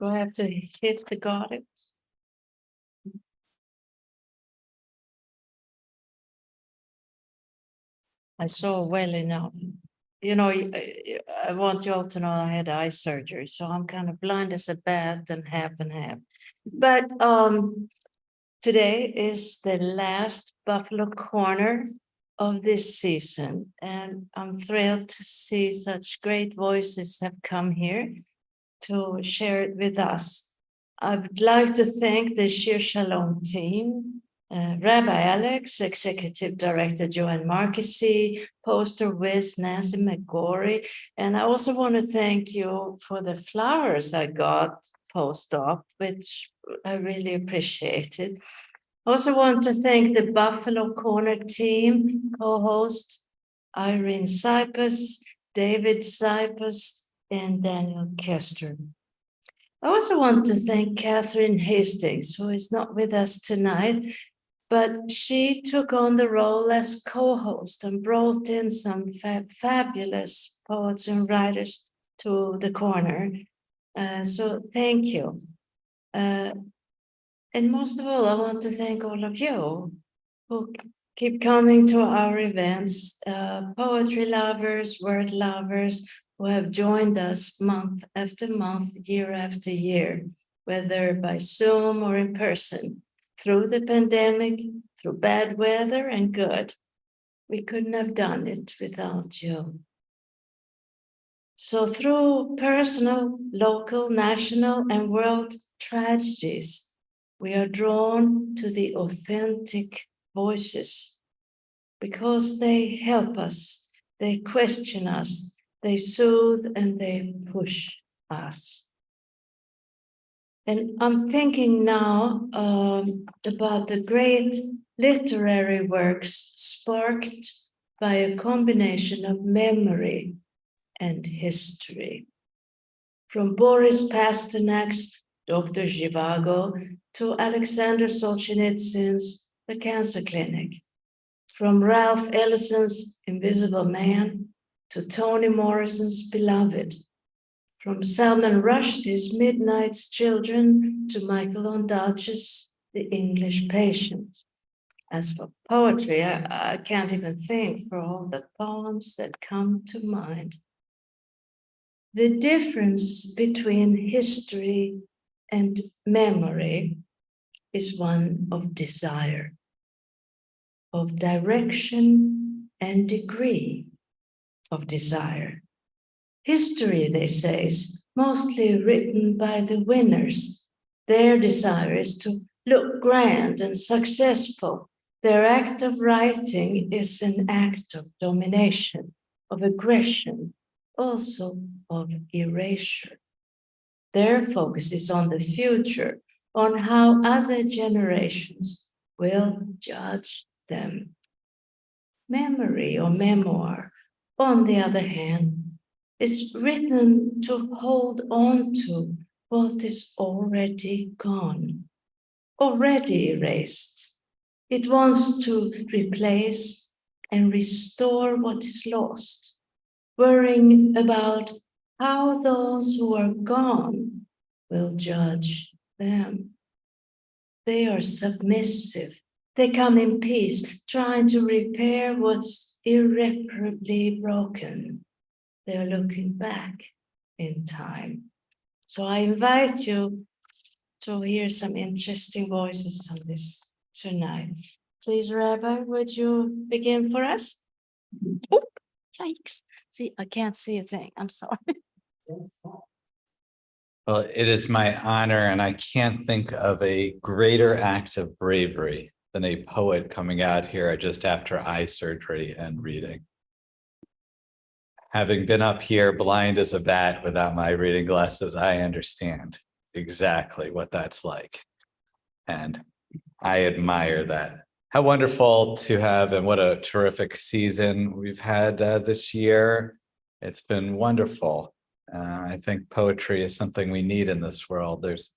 Do I have to hit the goddess? I saw well enough. You know, I want you all to know I had eye surgery, so I'm kind of blind as a bat and half and half. But today is the last Buffalo Corner of this season, and I'm thrilled to see such great voices have come here to share it with us. I would like to thank the Shir Shalom team, Rabbi Alex, Executive Director Joanne Marquesi, Poster Wiz Nancy McGorry, and I also want to thank you for the flowers I got post-op, which I really appreciated. I also want to thank the Buffalo Corner team, co-host Irene Cyprus, David Cyprus, and Daniel Kester. I also want to thank Catherine Hastings, who is not with us tonight, but she took on the role as co-host and brought in some fabulous poets and writers to the corner. So thank you. And most of all, I want to thank all of you who keep coming to our events, poetry lovers, word lovers, who have joined us month after month, year after year, whether by Zoom or in person, through the pandemic, through bad weather and good. We couldn't have done it without you. So through personal, local, national, and world tragedies, we are drawn to the authentic voices because they help us, they question us, they soothe, and they push us. And I'm thinking now about the great literary works sparked by a combination of memory and history. From Boris Pasternak's Dr. Zhivago to Alexander Solzhenitsyn's The Cancer Clinic, from Ralph Ellison's Invisible Man to Toni Morrison's Beloved, from Salman Rushdie's Midnight's Children to Michael Ondaatje's The English Patient. As for poetry, I can't even think for all the poems that come to mind. The difference between history and memory is one of desire, of direction and degree of desire. History, they say, is mostly written by the winners. Their desire is to look grand and successful. Their act of writing is an act of domination, of aggression, also of erasure. Their focus is on the future, on how other generations will judge them. Memory or memoir, on the other hand, is written to hold on to what is already gone, already erased. It wants to replace and restore what is lost, worrying about how those who are gone will judge them. They are submissive. They come in peace, trying to repair what's irreparably broken. They're looking back in time. So I invite you to hear some interesting voices on this tonight. Please, Rabbi, would you begin for us? Oh, yikes. See, I can't see a thing. I'm sorry. Well, it is my honor, and I can't think of a greater act of bravery than a poet coming out here just after eye surgery and reading. Having been up here blind as a bat without my reading glasses, I understand exactly what that's like. And I admire that. How wonderful to have, and what a terrific season we've had this year. It's been wonderful. I think poetry is something we need in this world. There's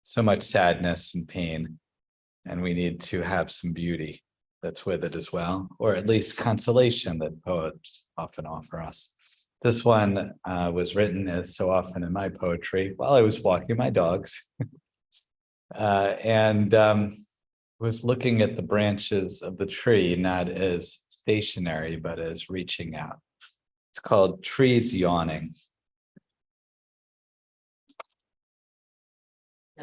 so much sadness and pain, and we need to have some beauty that's with it as well, or at least consolation that poets often offer us. This one was written, as so often in my poetry, while I was walking my dogs. And was looking at the branches of the tree, not as stationary, but as reaching out. It's called Trees Yawning.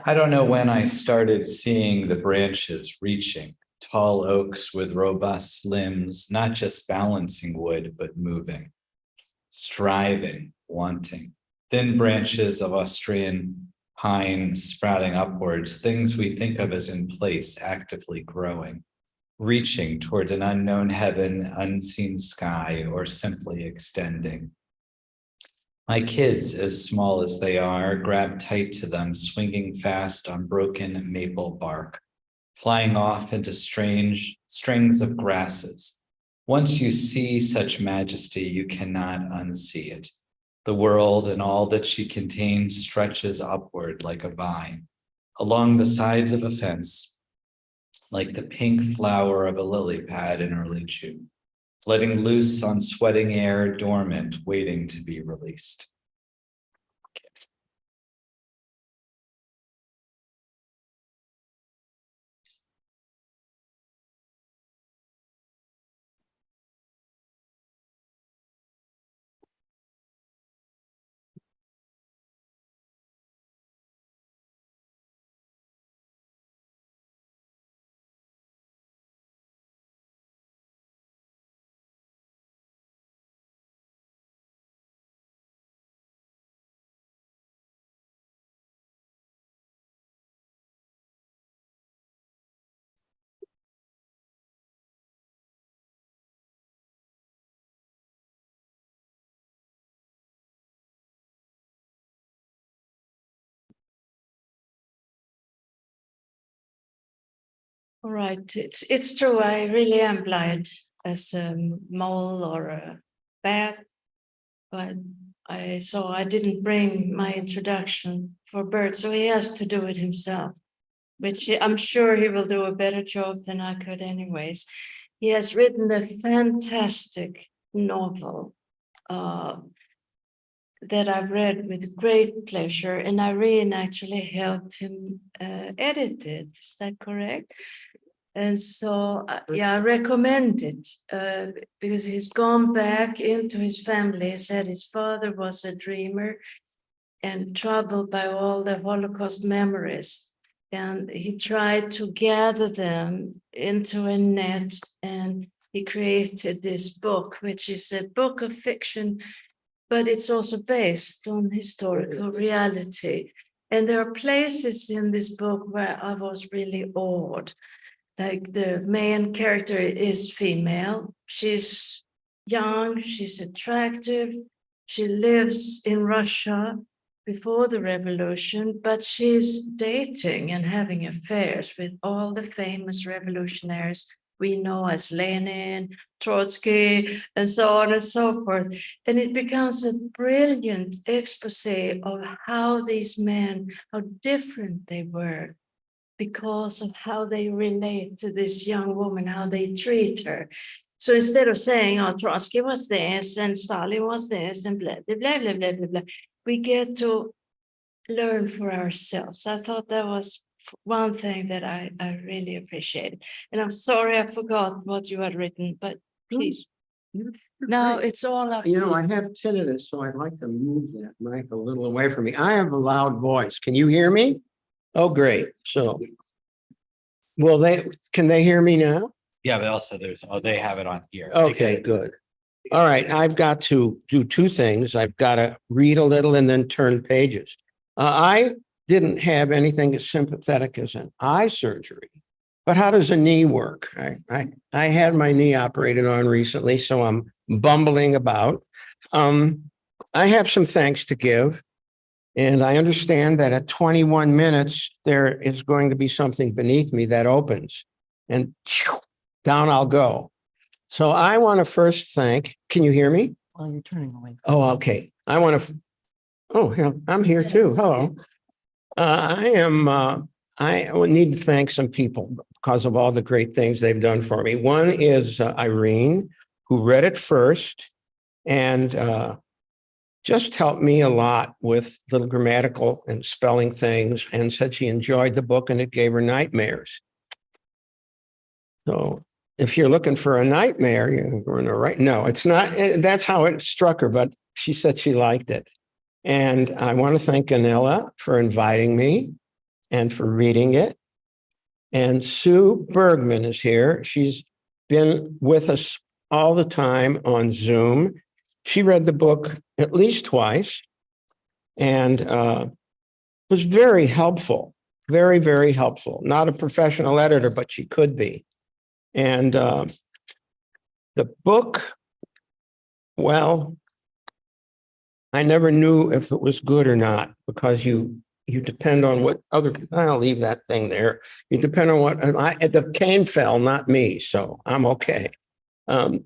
I don't know when I started seeing the branches reaching, tall oaks with robust limbs, not just balancing wood, but moving, striving, wanting. Thin branches of Austrian pine sprouting upwards, things we think of as in place, actively growing, reaching towards an unknown heaven, unseen sky, or simply extending. My kids, as small as they are, grab tight to them, swinging fast on broken maple bark, flying off into strange strings of grasses. Once you see such majesty, you cannot unsee it. The world and all that she contains stretches upward like a vine, along the sides of a fence, like the pink flower of a lily pad in early June, letting loose on sweating air, dormant, waiting to be released. All right, it's true. I really am blind as a mole or a bat, but I didn't bring my introduction for Bert, so he has to do it himself, which I'm sure he will do a better job than I could, anyways. He has written a fantastic novel that I've read with great pleasure, and Irene actually helped him edit it. Is that correct? And so, yeah, I recommend it because he's gone back into his family. He said his father was a dreamer and troubled by all the Holocaust memories. And he tried to gather them into a net, and he created this book, which is a book of fiction, but it's also based on historical reality. And there are places in this book where I was really awed. Like the main character is female. She's young, she's attractive. She lives in Russia before the revolution, but she's dating and having affairs with all the famous revolutionaries we know as Lenin, Trotsky, and so on and so forth. And it becomes a brilliant expose of how these men, how different they were, because of how they relate to this young woman, how they treat her. So instead of saying, oh, Trotsky was this and Stalin was this and blah, blah, blah, blah, blah, blah, blah, we get to learn for ourselves. I thought that was one thing that I really appreciated. And I'm sorry I forgot what you had written, but please. No, it's all up to You know, I have tinnitus, so I'd like to move that mic a little away from me. I have a loud voice. Can you hear me? Oh, great. So. Can they hear me now? Yeah, but also they have it on here. Okay, good. All right, I've got to do two things. I've got to read a little and then turn pages. I didn't have anything as sympathetic as an eye surgery, but how does a knee work? I had my knee operated on recently, so I'm bumbling about. I have some thanks to give. And I understand that at 21 minutes, there is going to be something beneath me that opens and down I'll go. So I want to first thank, can you hear me? Well, you're turning away. Oh, okay. I want to, oh, I'm here too. Hello. I would need to thank some people because of all the great things they've done for me. One is Irene, who read it first and just helped me a lot with little grammatical and spelling things, and said she enjoyed the book and it gave her nightmares. So if you're looking for a nightmare, you're going to write. No, it's not. That's how it struck her, but she said she liked it. And I want to thank Anila for inviting me and for reading it. And Sue Bergman is here. She's been with us all the time on Zoom. She read the book at least twice and was very helpful, very, very helpful. Not a professional editor, but she could be. And the book, well, I never knew if it was good or not, because you depend on what other, I'll leave that thing there. You depend on what, the cane fell, not me, so I'm okay. I'm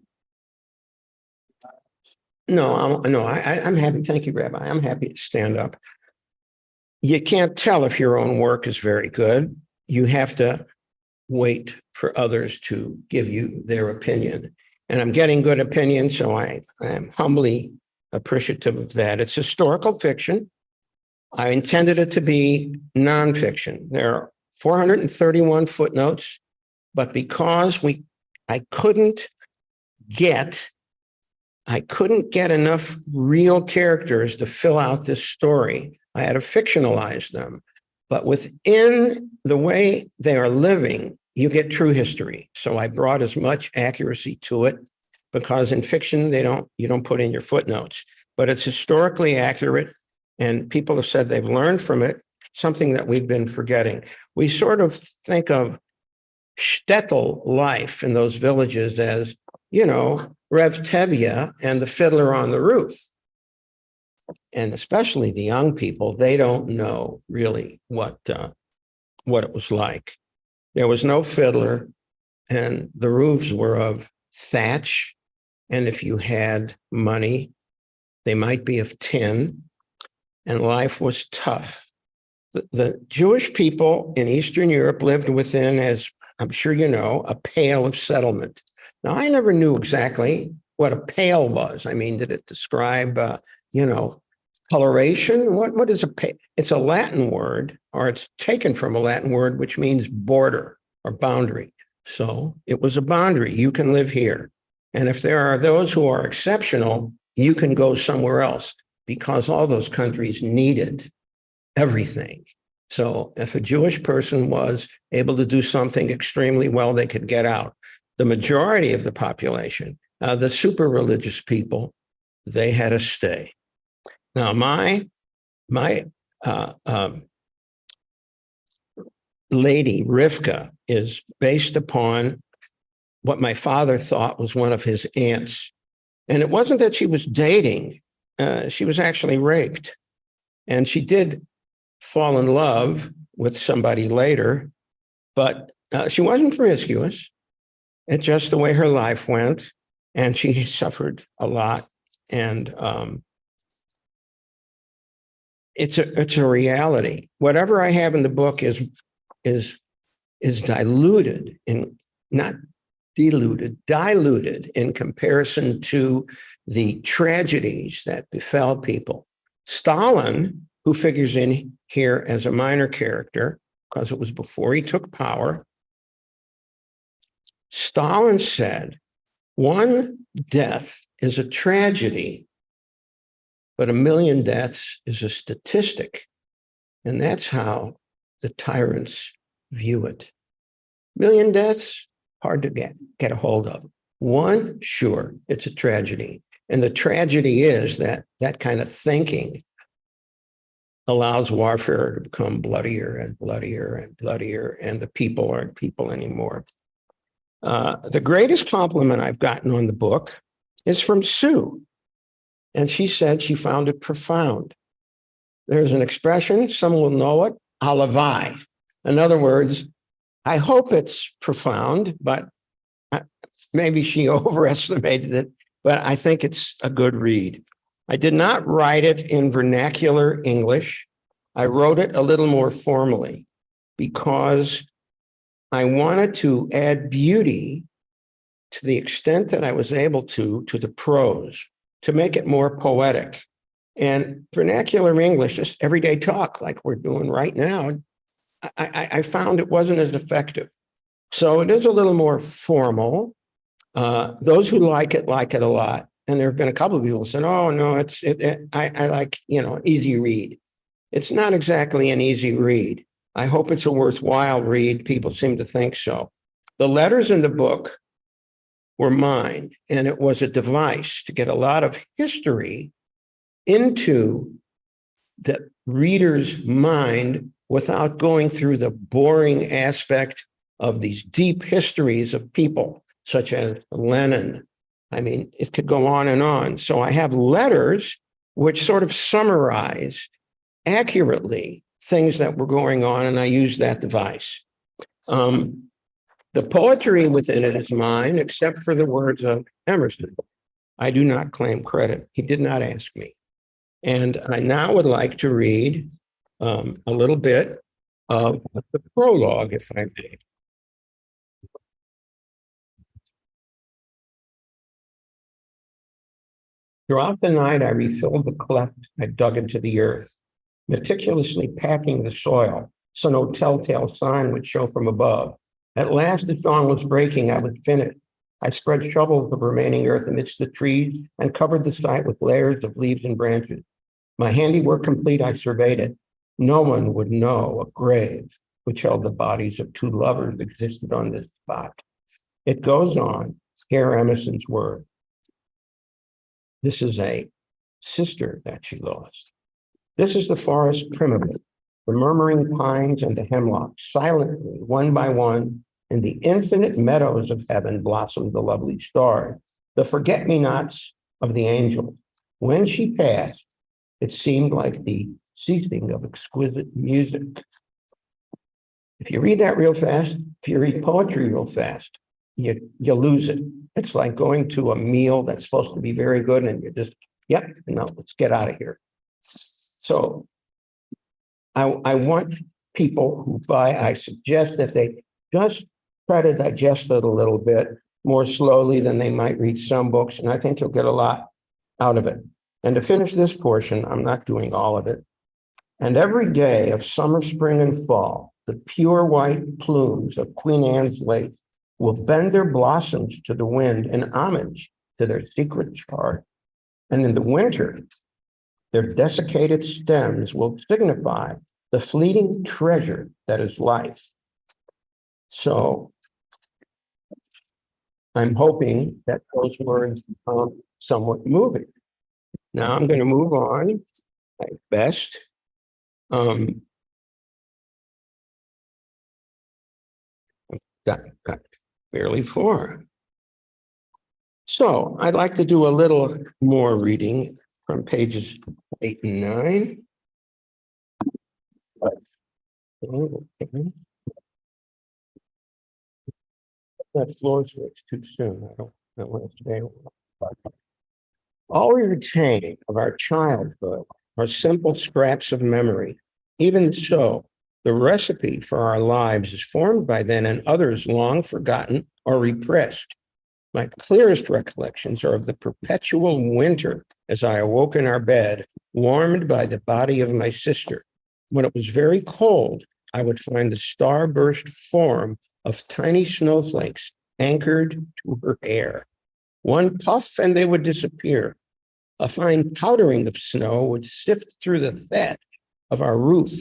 happy. Thank you, Rabbi. I'm happy to stand up. You can't tell if your own work is very good. You have to wait for others to give you their opinion. And I'm getting good opinion, so I am humbly appreciative of that. It's historical fiction. I intended it to be nonfiction. There are 431 footnotes, but because I couldn't get enough real characters to fill out this story, I had to fictionalize them. But within the way they are living, you get true history. So I brought as much accuracy to it, because in fiction, you don't put in your footnotes, but it's historically accurate. And people have said they've learned from it, something that we've been forgetting. We sort of think of shtetl life in those villages as, Rev Tevye and the Fiddler on the Roof. And especially the young people, they don't know really what it was like. There was no fiddler, and the roofs were of thatch. And if you had money, they might be of tin, and life was tough. The Jewish people in Eastern Europe lived within, as I'm sure you know, a pale of settlement. Now, I never knew exactly what a pale was. I mean, did it describe, coloration? What is a pale? It's a Latin word, or it's taken from a Latin word, which means border or boundary. So it was a boundary. You can live here. And if there are those who are exceptional, you can go somewhere else, because all those countries needed everything. So if a Jewish person was able to do something extremely well, they could get out. The majority of the population, the super religious people, they had to stay. Now, my lady, Rivka, is based upon what my father thought was one of his aunts. And it wasn't that she was dating. She was actually raped. And she did fall in love with somebody later, but she wasn't promiscuous. It's just the way her life went. And she suffered a lot. And it's a reality. Whatever I have in the book is diluted, not diluted, diluted in comparison to the tragedies that befell people. Stalin, who figures in here as a minor character because it was before he took power, Stalin said, one death is a tragedy, but 1 million deaths is a statistic. And that's how the tyrants view it. 1 million deaths, hard to get a hold of. One, sure, it's a tragedy. And the tragedy is that kind of thinking allows warfare to become bloodier and bloodier and bloodier, and the people aren't people anymore. The greatest compliment I've gotten on the book is from Sue. And she said she found it profound. There's an expression, some will know it, halavai. In other words, I hope it's profound, but maybe she overestimated it, but I think it's a good read. I did not write it in vernacular English. I wrote it a little more formally because I wanted to add beauty to the extent that I was able to the prose, to make it more poetic. And vernacular English, just everyday talk like we're doing right now, I found it wasn't as effective. So it is a little more formal. Those who like it a lot. And there have been a couple of people who said, oh, no, I like, easy read. It's not exactly an easy read. I hope it's a worthwhile read. People seem to think so. The letters in the book were mine, and it was a device to get a lot of history into the reader's mind without going through the boring aspect of these deep histories of people, such as Lenin. I mean, it could go on and on. So I have letters which sort of summarize accurately things that were going on, and I use that device. The poetry within it is mine, except for the words of Emerson. I do not claim credit. He did not ask me. And I now would like to read a little bit of the prologue, if I may. Throughout the night, I refilled the cleft I dug into the earth, meticulously packing the soil so no telltale sign would show from above. At last, as dawn was breaking, I was finished. I spread shovels of remaining earth amidst the trees and covered the site with layers of leaves and branches. My handiwork complete, I surveyed it. No one would know a grave which held the bodies of two lovers existed on this spot. It goes on, hear Emerson's word. This is a sister that she lost. This is the forest primitive, the murmuring pines and the hemlocks, silently, one by one, in the infinite meadows of heaven blossomed the lovely stars, the forget-me-nots of the angels. When she passed, it seemed like the ceasing of exquisite music. If you read that real fast, if you read poetry real fast, you lose it. It's like going to a meal that's supposed to be very good and you're just, yep, no, let's get out of here. So I want people who buy, I suggest that they just try to digest it a little bit more slowly than they might read some books, and I think you'll get a lot out of it. And to finish this portion, I'm not doing all of it. And every day of summer, spring, and fall, the pure white plumes of Queen Anne's lace will bend their blossoms to the wind in homage to their secret charge. And in the winter, their desiccated stems will signify the fleeting treasure that is life. So I'm hoping that those words become somewhat moving. Now I'm going to move on at best. Got barely 4. So I'd like to do a little more reading from pages 8 and 9. That floor switch too soon. I don't want to stay. All we retain of our childhood are simple scraps of memory. Even so, the recipe for our lives is formed by then and others long forgotten or repressed. My clearest recollections are of the perpetual winter as I awoke in our bed, warmed by the body of my sister. When it was very cold, I would find the starburst form of tiny snowflakes anchored to her hair. One puff and they would disappear. A fine powdering of snow would sift through the thatch of our roof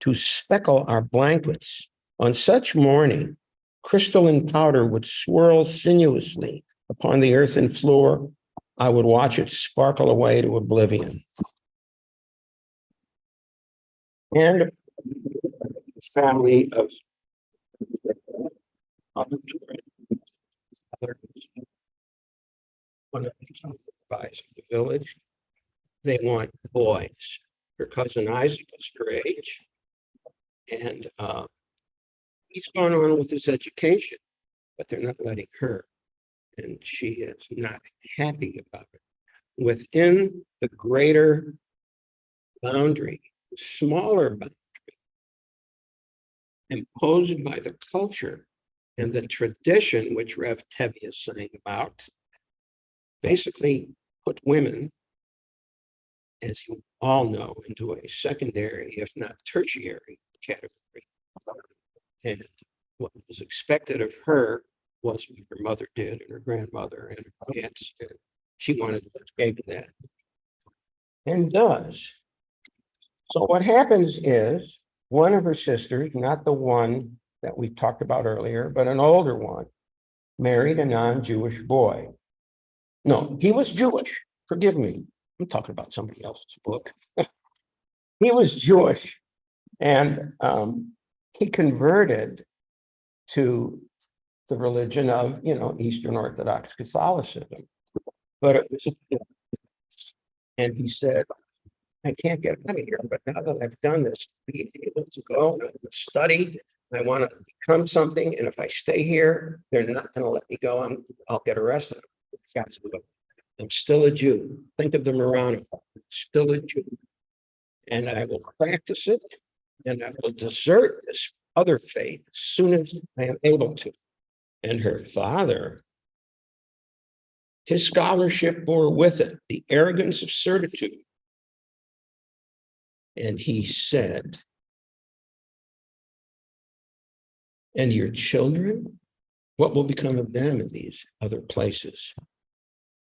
to speckle our blankets. On such morning, crystalline powder would swirl sinuously upon the earthen floor. I would watch it sparkle away to oblivion. And a family of one of the guys in the village, they want boys. Her cousin Isaac is her age, and he's gone on with his education, but they're not letting her, and she is not happy about it. Within the greater boundary, smaller boundary, imposed by the culture and the tradition which Rev Tevi is saying about, basically put women as you all know, into a secondary, if not tertiary category. And what was expected of her was what her mother did and her grandmother and her aunts. And she wanted to escape that. And does. So what happens is one of her sisters, not the one that we talked about earlier, but an older one, married a non-Jewish boy. No, he was Jewish. Forgive me. I'm talking about somebody else's book. He was Jewish, and he converted to the religion of, Eastern Orthodox Catholicism. But it was, and he said, I can't get out of here, but now that I've done this, be able to go and study, I want to become something. And if I stay here, they're not going to let me go. I'll get arrested. I'm still a Jew. Think of the Marano. I'm still a Jew. And I will practice it, and I will desert this other faith as soon as I am able to. And her father, his scholarship bore with it the arrogance of certitude. And he said, and your children, what will become of them in these other places?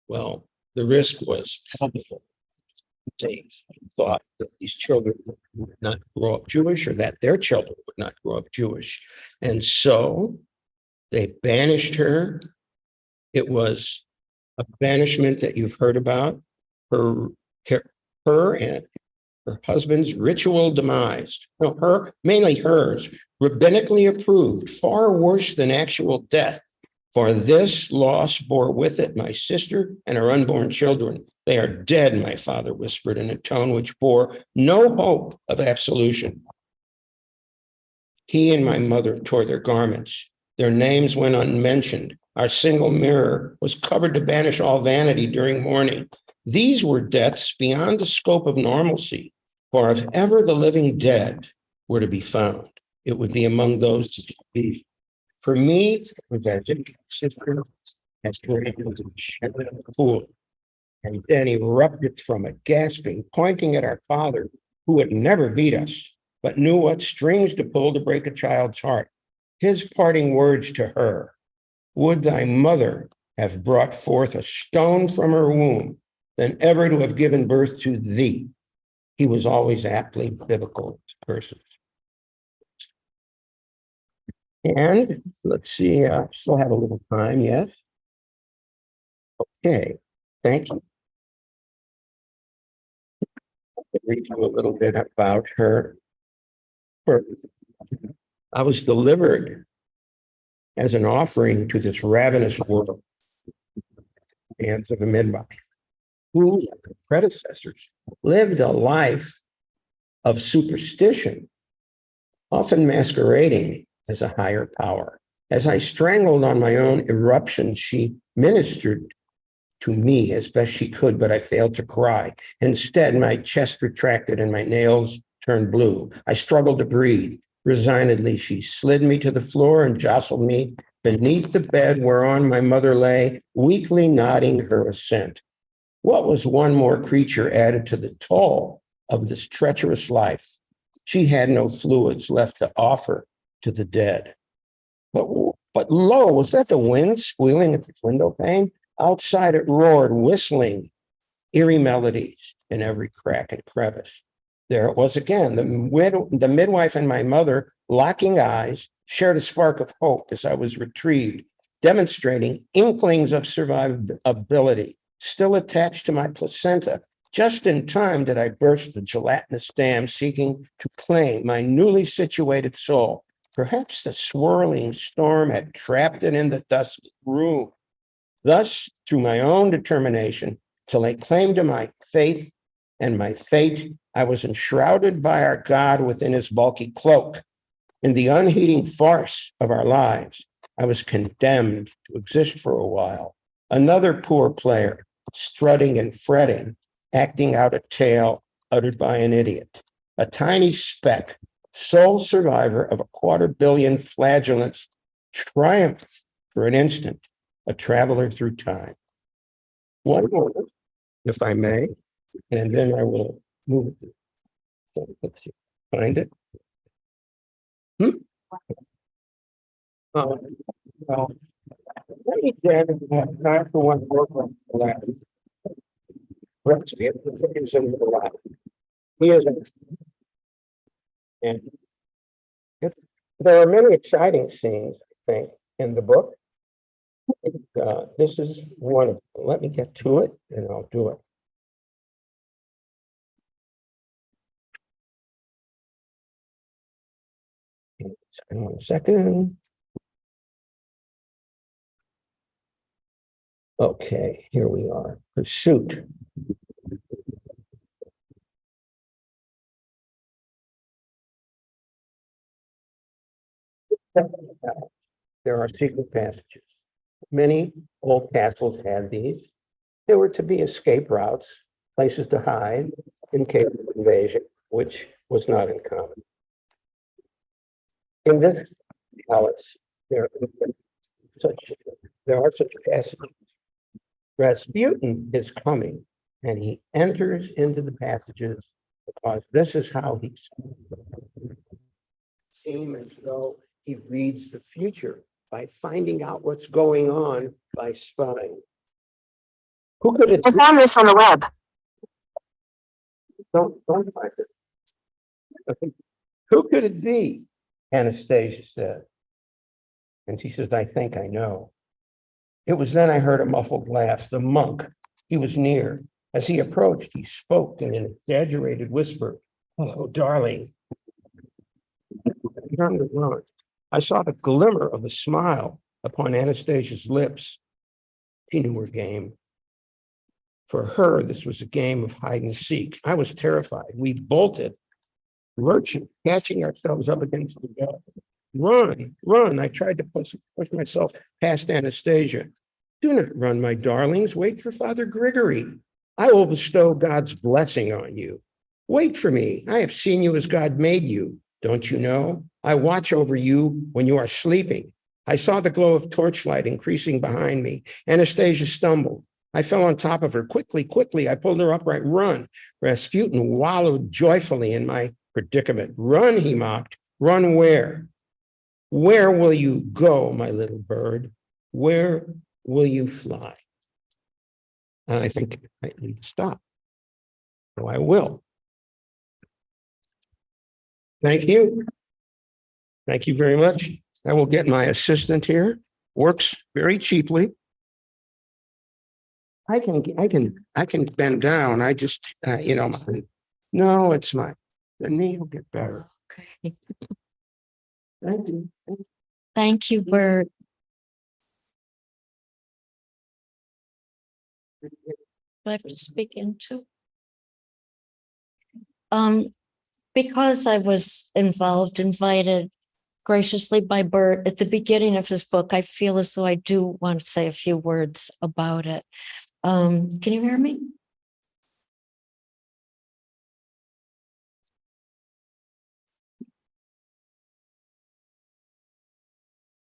Well, the risk was palpable. They thought that these children would not grow up Jewish, or that their children would not grow up Jewish. And so they banished her. It was a banishment that you've heard about. Her and her husband's ritual demise. No, mainly hers, rabbinically approved, far worse than actual death. For this loss bore with it my sister and her unborn children. They are dead, my father whispered in a tone which bore no hope of absolution. He and my mother tore their garments. Their names went unmentioned. Our single mirror was covered to banish all vanity during mourning. These were deaths beyond the scope of normalcy. For if ever the living dead were to be found, it would be among those to be. For me, it was as if sister had thrown into the pool and then erupted from it, gasping, pointing at our father, who would never beat us, but knew what strings to pull to break a child's heart. His parting words to her, would thy mother have brought forth a stone from her womb than ever to have given birth to thee? He was always aptly biblical person. And let's see, I still have a little time, yes? Okay, thank you. I'll read you a little bit about her birth. I was delivered as an offering to this ravenous world, hands of a midwife, who, like her predecessors, lived a life of superstition, often masquerading as a higher power. As I strangled on my own eruptions, she ministered to me as best she could, but I failed to cry. Instead, my chest retracted and my nails turned blue. I struggled to breathe. Resignedly, she slid me to the floor and jostled me beneath the bed whereon my mother lay, weakly nodding her assent. What was one more creature added to the toll of this treacherous life? She had no fluids left to offer to the dead. But lo, was that the wind squealing at the window pane? Outside it roared, whistling eerie melodies in every crack and crevice. There it was again, the midwife and my mother, locking eyes, shared a spark of hope as I was retrieved, demonstrating inklings of survivability, still attached to my placenta. Just in time did I burst the gelatinous dam, seeking to claim my newly situated soul. Perhaps the swirling storm had trapped it in the dusty room. Thus, through my own determination to lay claim to my faith and my fate, I was enshrouded by our God within his bulky cloak. In the unheeding farce of our lives, I was condemned to exist for a while. Another poor player, strutting and fretting, acting out a tale uttered by an idiot. A tiny speck, sole survivor of 250 million flagellants, triumphed for an instant, a traveler through time. One more, if I may. And then I will move it. So let's see, find it. Well, let me have time for one work on the lab. Let's get the figures in the lab. Here's it. And there are many exciting scenes, I think, in the book. This is one of them. Let me get to it and I'll do it. In 1 second. Okay, here we are. Pursuit. There are secret passages. Many old castles had these. There were to be escape routes, places to hide in case of invasion, which was not uncommon. In this palace, there are such passages. Rasputin is coming, and he enters into the passages because this is how he seems as though he reads the future by finding out what's going on by spying. Who could it? I found this on the web. Don't find it. Who could it be? Anastasia said. And she says, I think I know. It was then I heard a muffled laugh. The monk, he was near. As he approached, he spoke in an exaggerated whisper. Hello, darling. I saw the glimmer of a smile upon Anastasia's lips. She knew her game. For her, this was a game of hide and seek. I was terrified. We bolted, lurching, catching ourselves up against the wall. Run. I tried to push myself past Anastasia. Do not run, my darlings. Wait for Father Grigory. I will bestow God's blessing on you. Wait for me. I have seen you as God made you. Don't you know? I watch over you when you are sleeping. I saw the glow of torchlight increasing behind me. Anastasia stumbled. I fell on top of her. Quickly, I pulled her upright. Run. Rasputin wallowed joyfully in my predicament. Run, he mocked. Run where? Where will you go, my little bird? Where will you fly? And I think I need to stop. So I will. Thank you. Thank you very much. I will get my assistant here. Works very cheaply. I can bend down. I just, no, it's my, the knee will get better. Okay. Thank you. Thank you, Bert. Do I have to speak into? Because I was invited graciously by Bert at the beginning of his book, I feel as though I do want to say a few words about it. Can you hear me?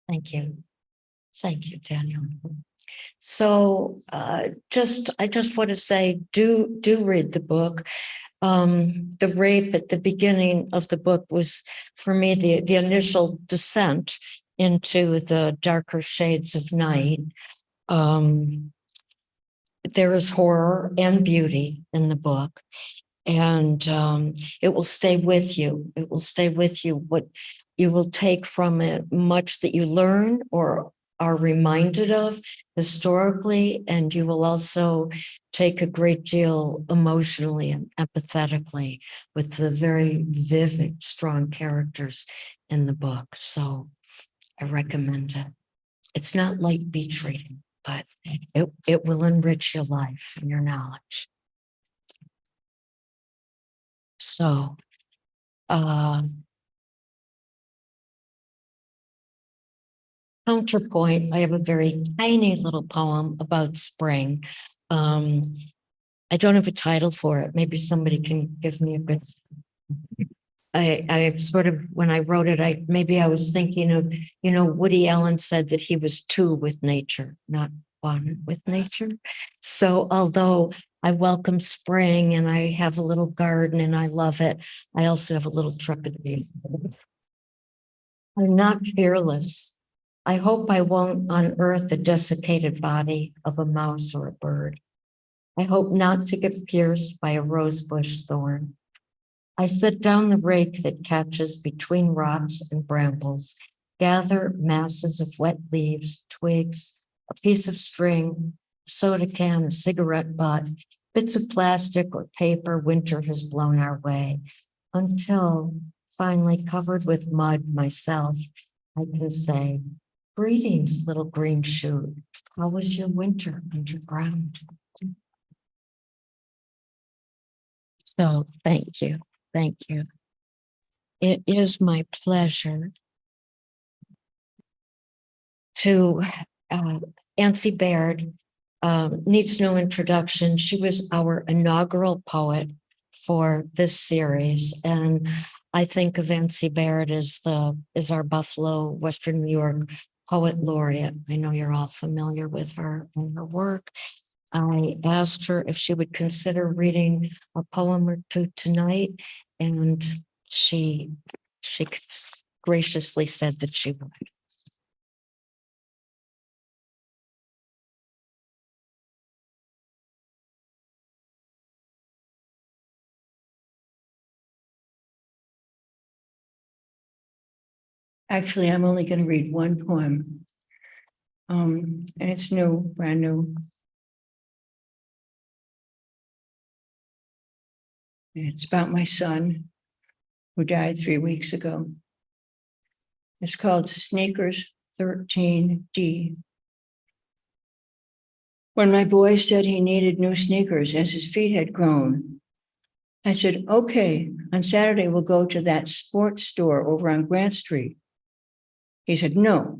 Thank you. Thank you, Daniel. So I just want to say, do read the book. The rape at the beginning of the book was, for me, the initial descent into the darker shades of night. There is horror and beauty in the book, and it will stay with you. It will stay with you. What you will take from it, much that you learn or are reminded of historically, and you will also take a great deal emotionally and empathetically with the very vivid, strong characters in the book. So I recommend it. It's not light beach reading, but it will enrich your life and your knowledge. So, counterpoint, I have a very tiny little poem about spring. I don't have a title for it. Maybe somebody can give me a good. I sort of, when I wrote it, I was thinking of, Woody Allen said that he was two with nature, not one with nature. So although I welcome spring and I have a little garden and I love it. I also have a little trepidation. I'm not fearless. I hope I won't unearth the desiccated body of a mouse or a bird. I hope not to get pierced by a rosebush thorn. I set down the rake that catches between rocks and brambles, gather masses of wet leaves, twigs, a piece of string, a soda can, a cigarette butt, bits of plastic or paper winter has blown our way, until finally covered with mud myself, I can say, greetings, little green shoot. How was your winter underground? So thank you. Thank you. It is my pleasure to Nancy Baird needs no introduction. She was our inaugural poet for this series. And I think of Nancy Baird as our Buffalo, Western New York poet laureate. I know you're all familiar with her and her work. I asked her if she would consider reading a poem or two tonight, and she graciously said that she would. Actually, I'm only going to read one poem. And it's new, brand new. And it's about my son who died 3 weeks ago. It's called Sneakers 13D. When my boy said he needed new sneakers as his feet had grown, I said, okay, on Saturday we'll go to that sports store over on Grant Street. He said, no,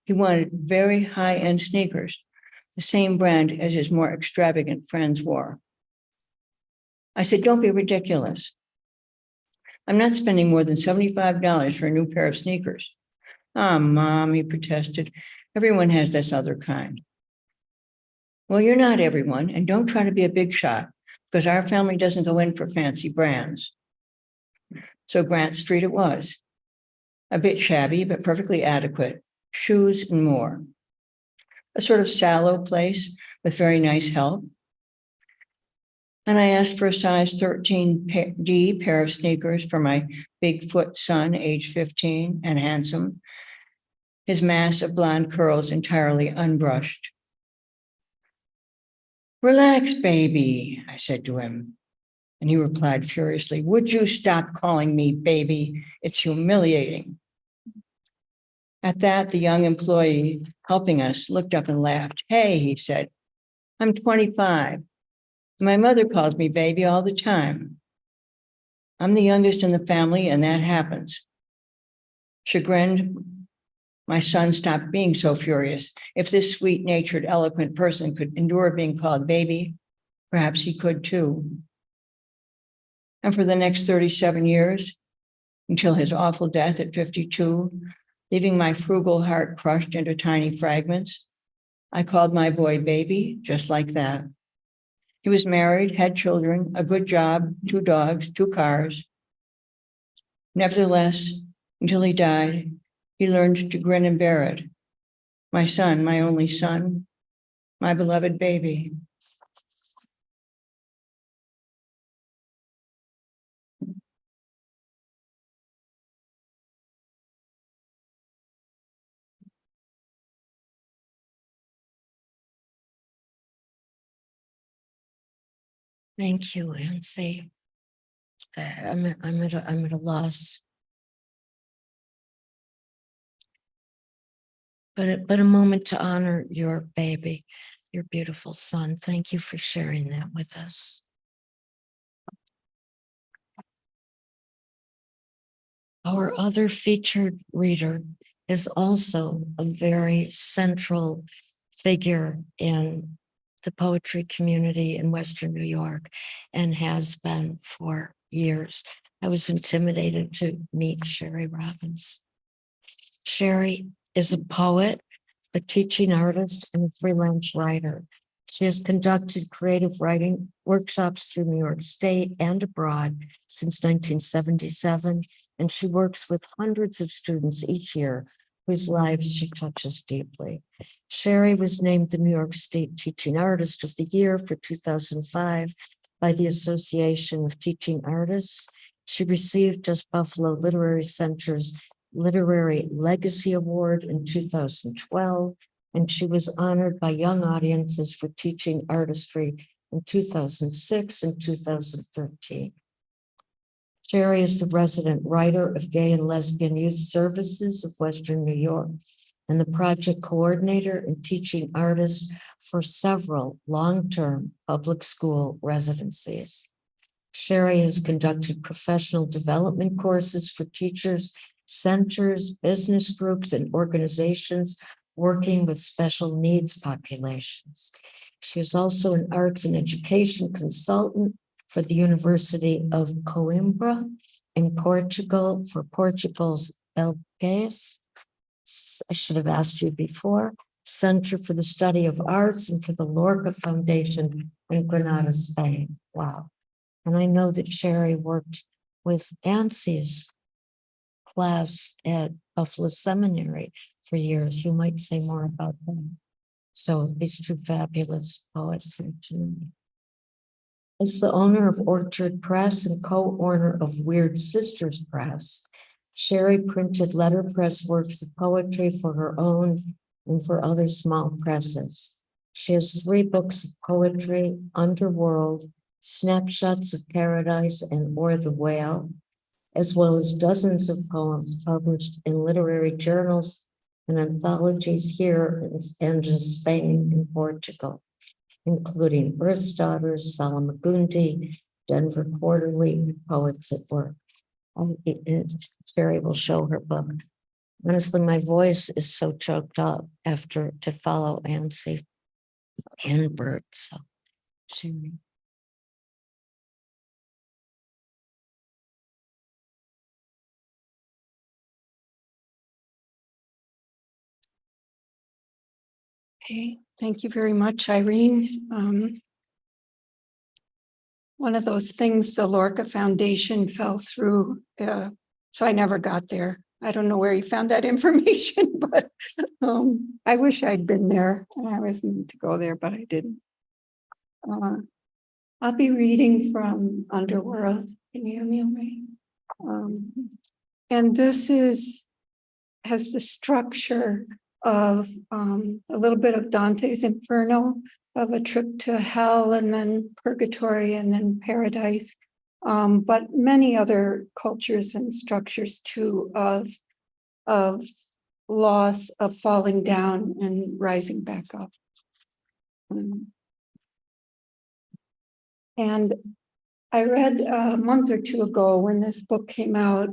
he wanted very high-end sneakers, the same brand as his more extravagant friends wore. I said, don't be ridiculous. I'm not spending more than $75 for a new pair of sneakers. Ah, Mom, he protested. Everyone has this other kind. Well, you're not everyone, and don't try to be a big shot, because our family doesn't go in for fancy brands. So Grant Street it was. A bit shabby, but perfectly adequate. Shoes and more. A sort of sallow place with very nice help. And I asked for a size 13D pair of sneakers for my Bigfoot son, age 15 and handsome. His mass of blonde curls entirely unbrushed. Relax, baby, I said to him. And he replied furiously, would you stop calling me baby? It's humiliating. At that, the young employee helping us looked up and laughed. Hey, he said, I'm 25. My mother calls me baby all the time. I'm the youngest in the family, and that happens. Chagrined, my son stopped being so furious. If this sweet-natured, eloquent person could endure being called baby, perhaps he could too. And for the next 37 years, until his awful death at 52, leaving my frugal heart crushed into tiny fragments, I called my boy baby, just like that. He was married, had children, a good job, 2 dogs, 2 cars. Nevertheless, until he died, he learned to grin and bear it. My son, my only son, my beloved baby. Thank you, Nancy. I'm at a loss. But a moment to honor your baby, your beautiful son. Thank you for sharing that with us. Our other featured reader is also a very central figure in the poetry community in Western New York and has been for years. I was intimidated to meet Sherry Robbins. Sherry is a poet, a teaching artist, and a freelance writer. She has conducted creative writing workshops through New York State and abroad since 1977, and she works with hundreds of students each year whose lives she touches deeply. Sherry was named the New York State Teaching Artist of the Year for 2005 by the Association of Teaching Artists. She received just Buffalo Literary Center's Literary Legacy Award in 2012, and she was honored by young audiences for teaching artistry in 2006 and 2013. Sherry is the resident writer of Gay and Lesbian Youth Services of Western New York and the project coordinator and teaching artist for several long-term public school residencies. Sherry has conducted professional development courses for teachers, centers, business groups, and organizations working with special needs populations. She is also an arts and education consultant for the University of Coimbra in Portugal for Portugal's Belgés. I should have asked you before, Center for the Study of Arts and for the Lorca Foundation in Granada, Spain. Wow. And I know that Sherry worked with Ansie's class at Buffalo Seminary for years. You might say more about that. So these two fabulous poets are to me. As the owner of Orchard Press and co-owner of Weird Sisters Press, Sherry printed letterpress works of poetry for her own and for other small presses. She has 3 books of poetry, Underworld, Snapshots of Paradise, and Or the Whale, as well as dozens of poems published in literary journals and anthologies here and in Spain and Portugal, including Earth's Daughters, Salamagundi, Denver Quarterly, Poets at Work. Sherry will show her book. Honestly, my voice is so choked up after to follow Ansie and Bert. So, Sherry. Okay, thank you very much, Irene. One of those things the Lorca Foundation fell through, so I never got there. I don't know where you found that information, but I wish I'd been there. And I was meant to go there, but I didn't. I'll be reading from Underworld. Can you hear me okay? And this has the structure of a little bit of Dante's Inferno, of a trip to hell and then purgatory and then paradise, but many other cultures and structures too of loss, of falling down and rising back up. And I read a month or two ago when this book came out.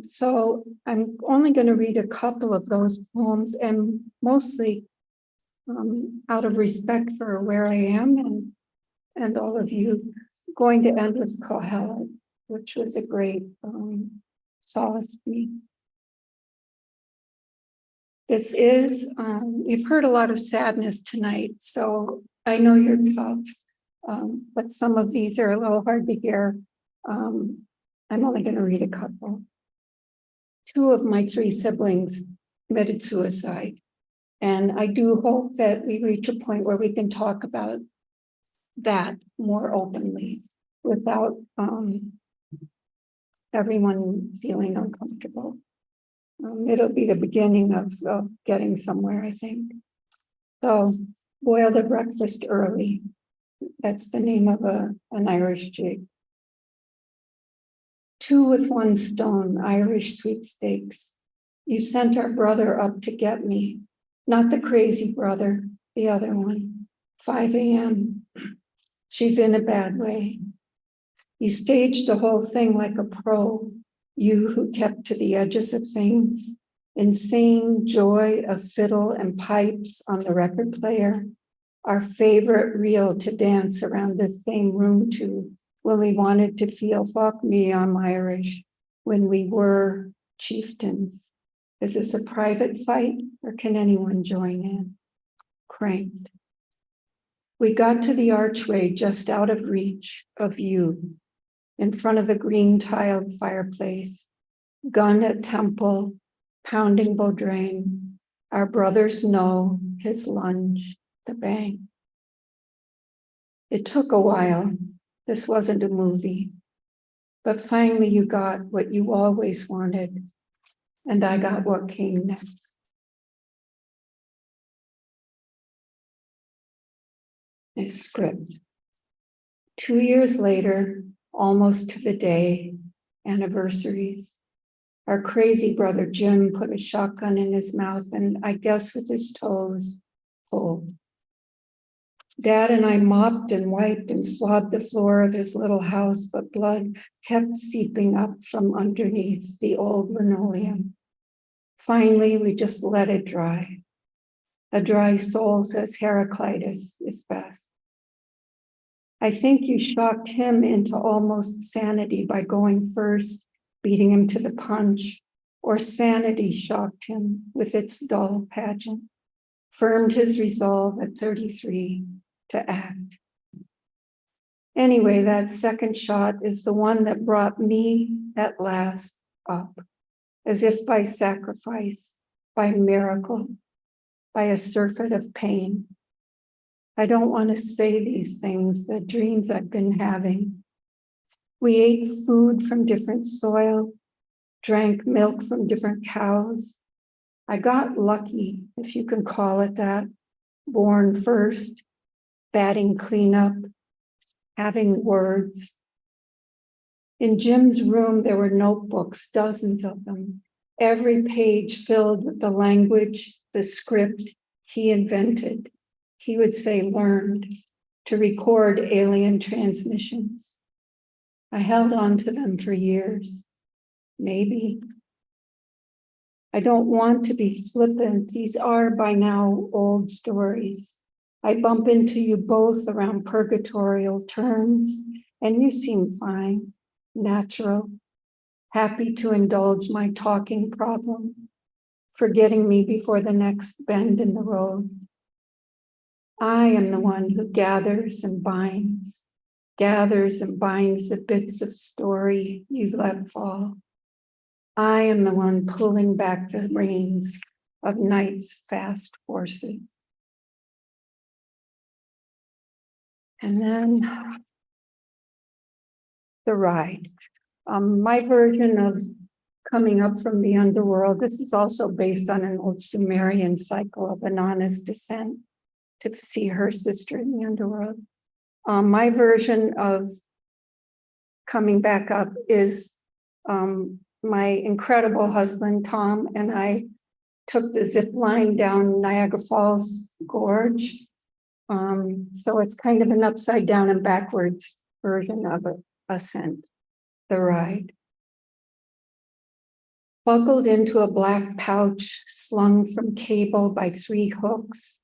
So I'm only going to read a couple of those poems, and mostly out of respect for where I am and all of you, going to end with Kohelet, which was a great solace to me. This is, you've heard a lot of sadness tonight, so I know you're tough, but some of these are a little hard to hear. I'm only going to read a couple. 2 of my 3 siblings committed suicide. And I do hope that we reach a point where we can talk about that more openly without everyone feeling uncomfortable. It'll be the beginning of getting somewhere, I think. So, Boil the Breakfast Early. That's the name of an Irish jig. 2 with 1 stone, Irish sweepstakes. You sent our brother up to get me. Not the crazy brother, the other one. 5 a.m. She's in a bad way. You staged the whole thing like a pro, you who kept to the edges of things. Insane joy of fiddle and pipes on the record player. Our favorite reel to dance around the same room to when we wanted to feel, fuck me, I'm Irish, when we were chieftains. Is this a private fight or can anyone join in? Cranked. We got to the archway just out of reach of view, in front of a green tiled fireplace, gun at temple, pounding Baudrain. Our brothers know his lunge, the bang. It took a while. This wasn't a movie. But finally you got what you always wanted, and I got what came next. A script. 2 years later, almost to the day, anniversaries. Our crazy brother Jim put a shotgun in his mouth and I guess with his toes pulled. Dad and I mopped and wiped and swabbed the floor of his little house, but blood kept seeping up from underneath the old linoleum. Finally, we just let it dry. A dry soul, says Heraclitus, is best. I think you shocked him into almost sanity by going first, beating him to the punch, or sanity shocked him with its dull pageant, firmed his resolve at 33 to act. Anyway, that second shot is the one that brought me at last up, as if by sacrifice, by miracle, by a surfeit of pain. I don't want to say these things, the dreams I've been having. We ate food from different soil, drank milk from different cows. I got lucky, if you can call it that, born first, batting cleanup, having words. In Jim's room, there were notebooks, dozens of them, every page filled with the language, the script he invented. He would say learned to record alien transmissions. I held on to them for years, maybe. I don't want to be flippant. These are by now old stories. I bump into you both around purgatorial turns, and you seem fine, natural, happy to indulge my talking problem, forgetting me before the next bend in the road. I am the one who gathers and binds the bits of story you let fall. I am the one pulling back the reins of night's fast horses. And then the ride. My version of coming up from the underworld, this is also based on an old Sumerian cycle of Inanna's descent to see her sister in the underworld. My version of coming back up is my incredible husband, Tom, and I took the zip line down Niagara Falls Gorge. So it's kind of an upside down and backwards version of an ascent, the ride. Buckled into a black pouch slung from cable by 3 hooks,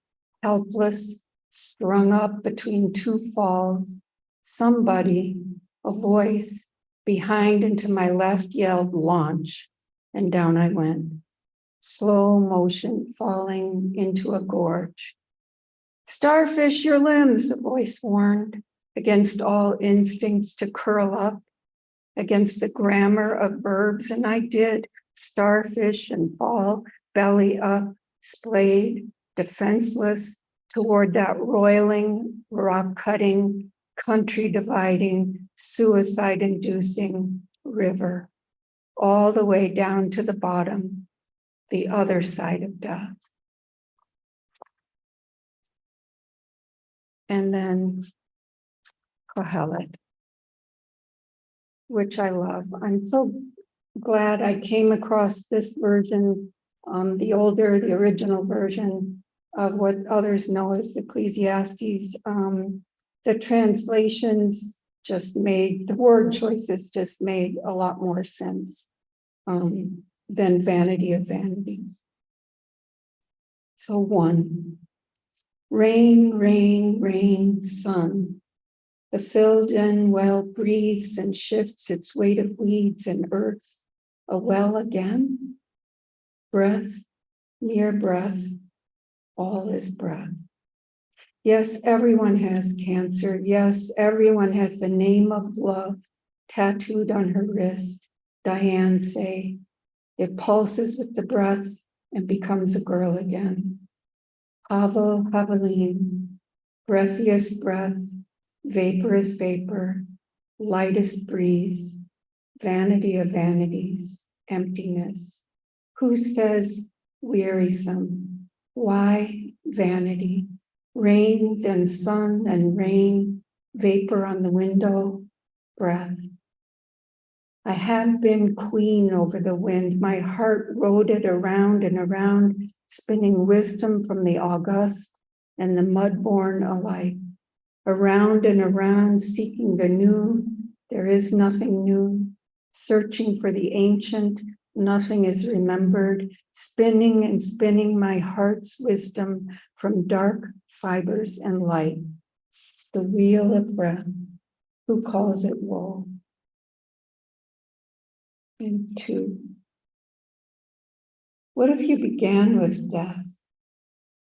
helpless, strung up between 2 falls, somebody, a voice, behind and to my left yelled launch, and down I went. Slow motion falling into a gorge. Starfish your limbs, a voice warned, against all instincts to curl up, against the grammar of verbs, and I did, starfish and fall, belly up, splayed, defenseless, toward that roiling, rock-cutting, country-dividing, suicide-inducing river, all the way down to the bottom, the other side of death. And then Kohelet, which I love. I'm so glad I came across this version, the original version of what others know as Ecclesiastes. The translations just made, the word choices just made a lot more sense than Vanity of Vanities. So 1, rain, rain, rain, sun. The filled-in well breathes and shifts its weight of weeds and earth. A well again. Breath, mere breath, all is breath. Yes, everyone has cancer. Yes, everyone has the name of love tattooed on her wrist. Diane say, it pulses with the breath and becomes a girl again. Havel, Havelim, breathiest breath, vaporous vapor, lightest breeze, vanity of vanities, emptiness. Who says wearisome? Why vanity? Rain, then sun, then rain, vapor on the window, breath. I have been queen over the wind. My heart rode it around and around, spinning wisdom from the august and the mud-born alike. Around and around, seeking the new, there is nothing new. Searching for the ancient, nothing is remembered. Spinning and spinning my heart's wisdom from dark fibers and light. The wheel of breath, who calls it woe? And 2. What if you began with death?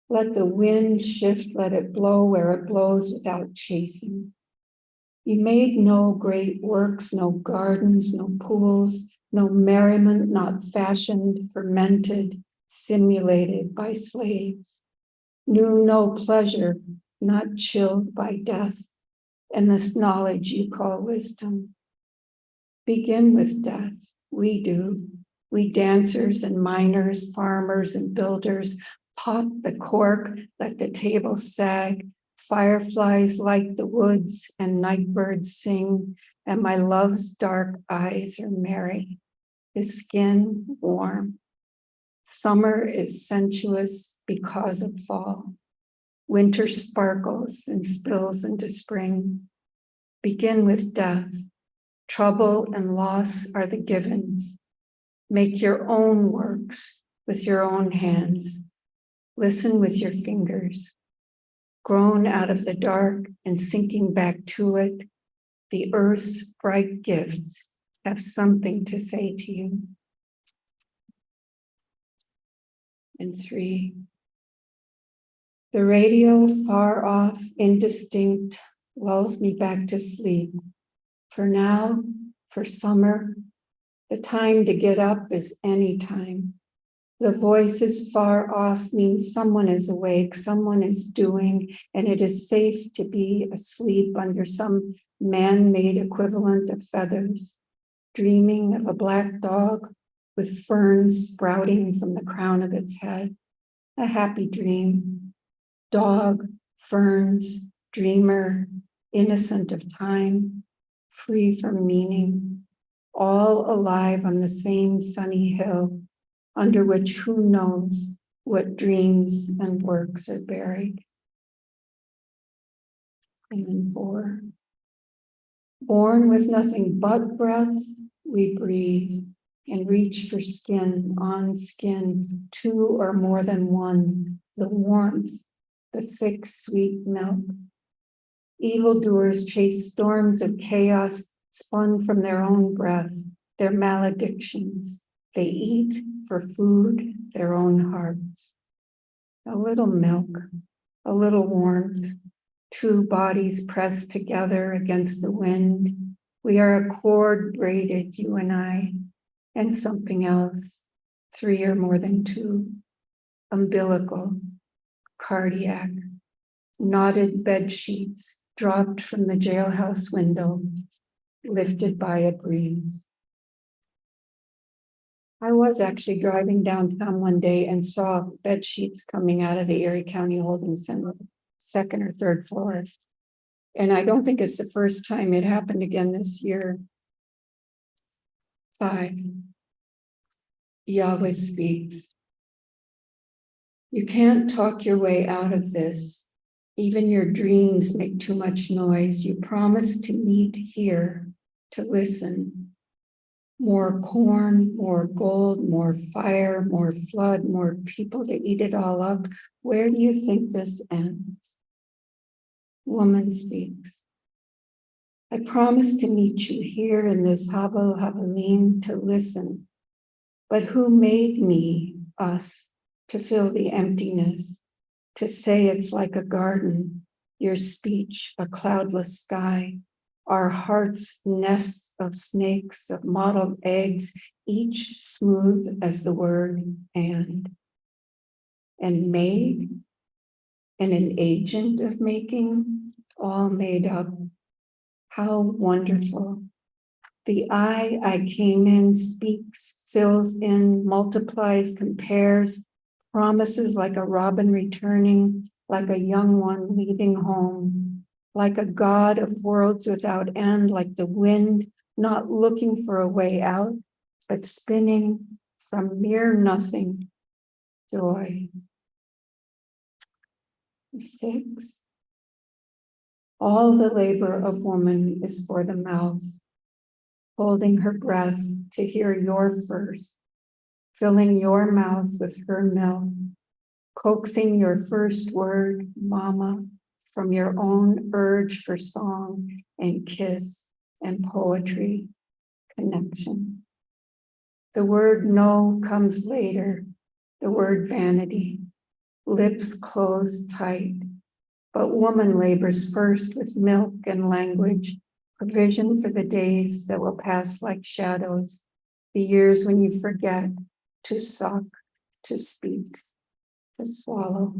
Let the wind shift, let it blow where it blows without chasing. You made no great works, no gardens, no pools, no merriment, not fashioned, fermented, simulated by slaves. Knew no pleasure, not chilled by death, and this knowledge you call wisdom. Begin with death, we do. We dancers and miners, farmers and builders, pop the cork, let the table sag, fireflies light the woods and nightbirds sing, and my love's dark eyes are merry, his skin warm. Summer is sensuous because of fall. Winter sparkles and spills into spring. Begin with death. Trouble and loss are the givens. Make your own works with your own hands. Listen with your fingers. Grown out of the dark and sinking back to it, the earth's bright gifts have something to say to you. And 3. The radio, far off, indistinct, lulls me back to sleep. For now, for summer, the time to get up is any time. The voices far off means someone is awake, someone is doing, and it is safe to be asleep under some man-made equivalent of feathers, dreaming of a black dog with ferns sprouting from the crown of its head. A happy dream. Dog, ferns, dreamer, innocent of time, free from meaning, all alive on the same sunny hill, under which who knows what dreams and works are buried. And then 4. Born with nothing but breath, we breathe and reach for skin on skin, 2 or more than one, the warmth, the thick, sweet milk. Evildoers chase storms of chaos spun from their own breath, their maledictions. They eat for food their own hearts. A little milk, a little warmth, 2 bodies pressed together against the wind. We are a cord braided, you and I, and something else, 3 or more than 2. Umbilical, cardiac, knotted bed sheets dropped from the jailhouse window, lifted by a breeze. I was actually driving downtown one day and saw bed sheets coming out of the Erie County Holding Center, 2nd or 3rd floor. And I don't think it's the first time. It happened again this year. 5. Yahweh speaks. You can't talk your way out of this. Even your dreams make too much noise. You promised to meet here, to listen. More corn, more gold, more fire, more flood, more people to eat it all up. Where do you think this ends? Woman speaks. I promised to meet you here in this Havel Havelim to listen. But who made me, us, to fill the emptiness, to say it's like a garden, your speech a cloudless sky, our hearts nests of snakes, of mottled eggs, each smooth as the word and made, and an agent of making, all made up. How wonderful. The I came in speaks, fills in, multiplies, compares, promises like a robin returning, like a young one leaving home, like a god of worlds without end, like the wind, not looking for a way out, but spinning from mere nothing, joy. 6. All the labor of woman is for the mouth, holding her breath to hear your first, filling your mouth with her milk, coaxing your first word, mama, from your own urge for song and kiss and poetry, connection. The word no comes later, the word vanity, lips closed tight, but woman labors first with milk and language, provision for the days that will pass like shadows, the years when you forget to suck, to speak, to swallow.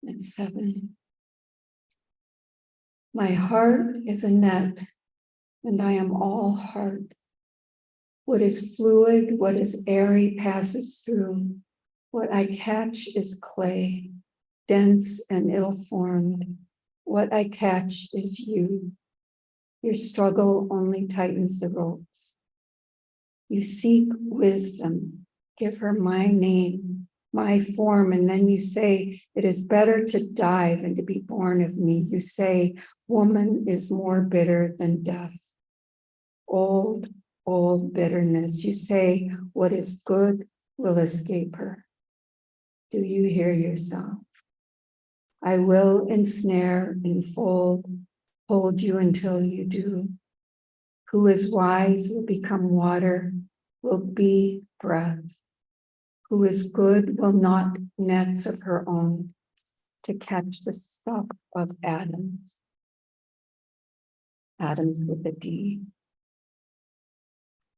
And 7. My heart is a net, and I am all heart. What is fluid, what is airy passes through. What I catch is clay, dense and ill-formed. What I catch is you. Your struggle only tightens the ropes. You seek wisdom. Give her my name, my form, and then you say, it is better to die than to be born of me. You say, woman is more bitter than death. Old bitterness. You say, what is good will escape her. Do you hear yourself? I will ensnare, enfold, hold you until you do. Who is wise will become water, will be breath. Who is good will not nets of her own to catch the stuff of atoms. Atoms with a D.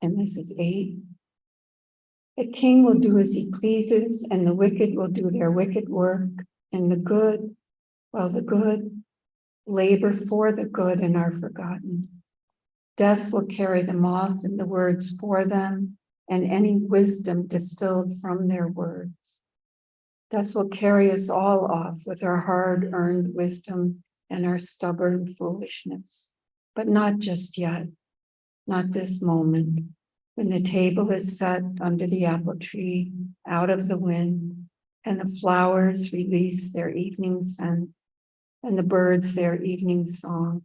And this is 8. The king will do as he pleases, and the wicked will do their wicked work, and the good, well, the good labor for the good and are forgotten. Death will carry them off, and the words for them, and any wisdom distilled from their words. Death will carry us all off with our hard-earned wisdom and our stubborn foolishness, but not just yet, not this moment. When the table is set under the apple tree, out of the wind, and the flowers release their evening scent, and the birds their evening song.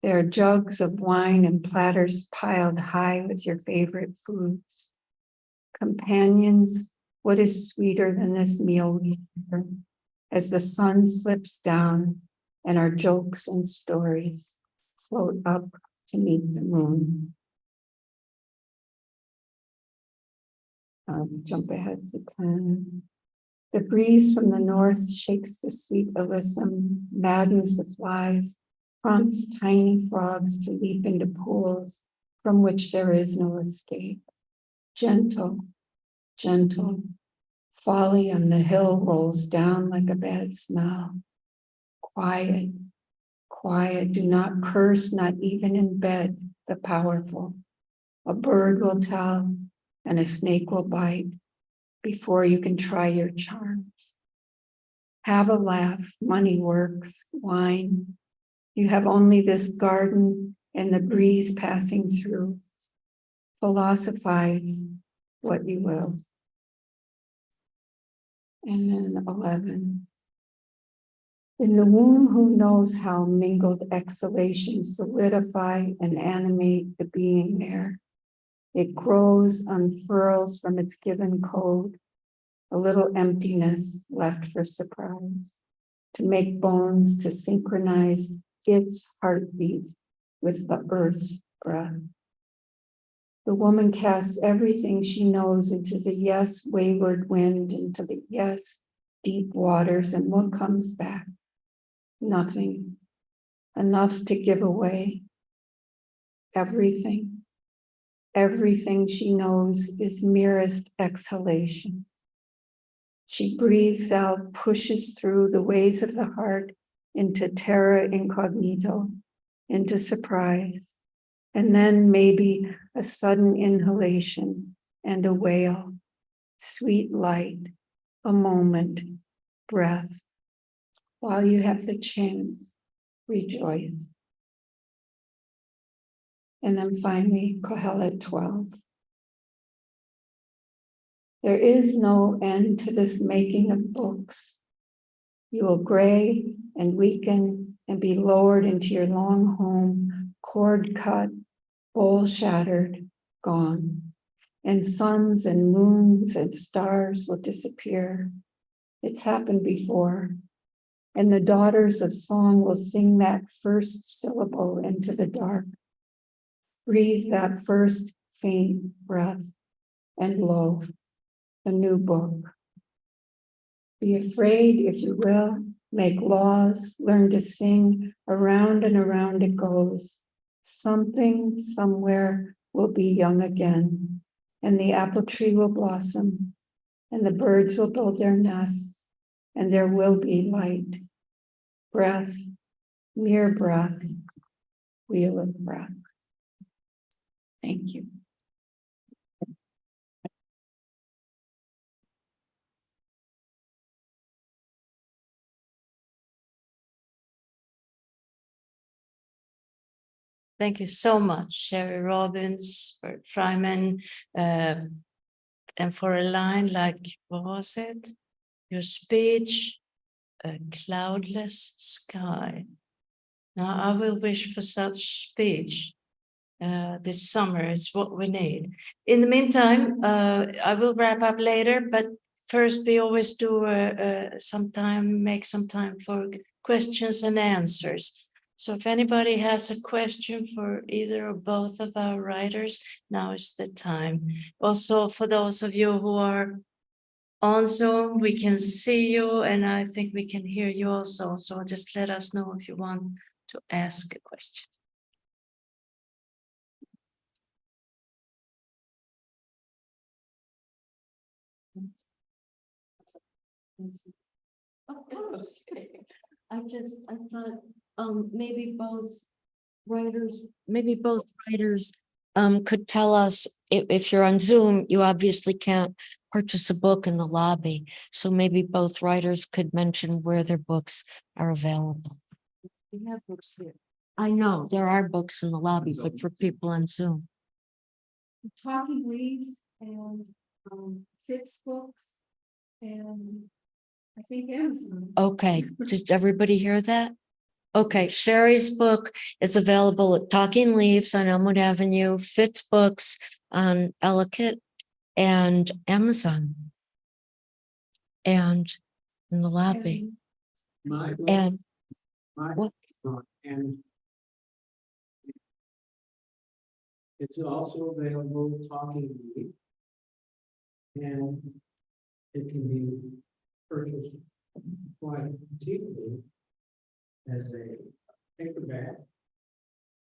There are jugs of wine and platters piled high with your favorite foods. Companions, what is sweeter than this meal we share, as the sun slips down and our jokes and stories float up to meet the moon. Jump ahead to 10. The breeze from the north shakes the sweet alyssum, maddens the flies, prompts tiny frogs to leap into pools from which there is no escape. Gentle, gentle, folly on the hill rolls down like a bad smell. Quiet, quiet, do not curse, not even in bed, the powerful. A bird will tell, and a snake will bite before you can try your charms. Have a laugh, money works, wine. You have only this garden and the breeze passing through. Philosophize what you will. And then 11. In the womb, who knows how mingled exhalations solidify and animate the being there. It grows, unfurls from its given code, a little emptiness left for surprise, to make bones to synchronize its heartbeat with the earth's breath. The woman casts everything she knows into the yes wayward wind, into the yes deep waters, and what comes back? Nothing. Enough to give away everything. Everything she knows is merest exhalation. She breathes out, pushes through the ways of the heart into terra incognito, into surprise, and then maybe a sudden inhalation and a wail, sweet light, a moment, breath. While you have the chance, rejoice. And then finally, Kohelet 12. There is no end to this making of books. You will gray and weaken and be lowered into your long home, cord cut, bowl shattered, gone. And suns and moons and stars will disappear. It's happened before. And the daughters of song will sing that first syllable into the dark. Breathe that first faint breath, and lo, a new book. Be afraid if you will, make laws, learn to sing, around and around it goes. Something somewhere will be young again, and the apple tree will blossom, and the birds will build their nests, and there will be light, breath, mere breath, wheel of breath. Thank you. Thank you so much, Sherry Robbins, Bert Fryman, and for a line like, what was it? Your speech, a cloudless sky. Now I will wish for such speech this summer. It's what we need. In the meantime, I will wrap up later, but first we always do make some time for questions and answers. So if anybody has a question for either or both of our writers, now is the time. Also, for those of you who are on Zoom, we can see you and I think we can hear you also. So just let us know if you want to ask a question. I thought, maybe both writers could tell us if you're on Zoom, you obviously can't purchase a book in the lobby. So maybe both writers could mention where their books are available. We have books here. I know there are books in the lobby, but for people on Zoom. Talking Leaves and Fitz Books and I think Amazon. Okay, did everybody hear that? Okay, Sherry's book is available at Talking Leaves on Elmwood Avenue, Fitz Books on Ellicott, and Amazon. And in the lobby. My book, And my what? book, and it's also available Talking Leaf. And it can be purchased quite cheaply as a paperback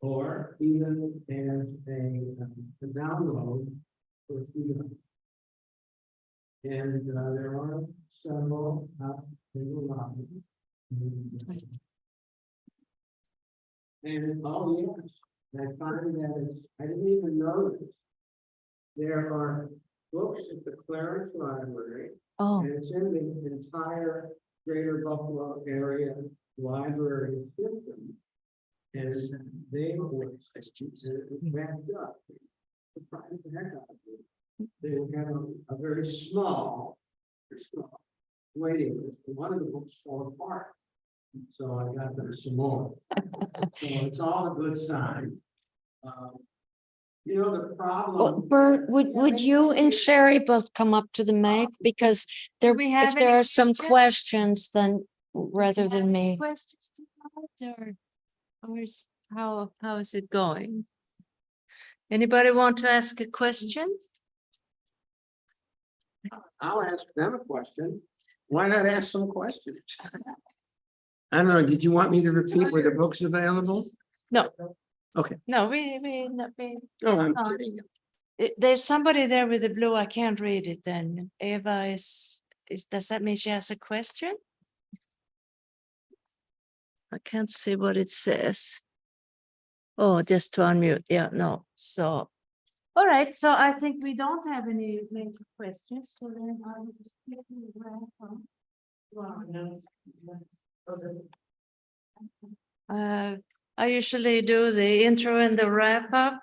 or even as a download for freedom. And there are several out in the lobby. And oh yes, I find that I didn't even notice. There are books at the Clarence Library. Oh, And it's in the entire greater Buffalo area library system. And they were backed up. Surprised the heck out of me. They had a very small waiting list. One of the books fell apart. So I got them some more. So it's all a good sign. You know, the well, problem. Bert, would you and Sherry both come up to the mic? Because there, we have if there any are some questions? questions, then rather Have than any me. questions tonight, or how is it going? Anybody want to ask a question? I'll ask them a question. Why not ask some questions? I don't know, did you want me to repeat where the book's available? No. Okay. No, no, No, I'm Oh. kidding. there's somebody there with the blue. I can't read it then. Eva does that mean she has a question? I can't see what it says. Oh, just to unmute. Yeah, no. So, all right. So I think we don't have any major questions. So then I will just quickly wrap up. I usually do the intro and the wrap up.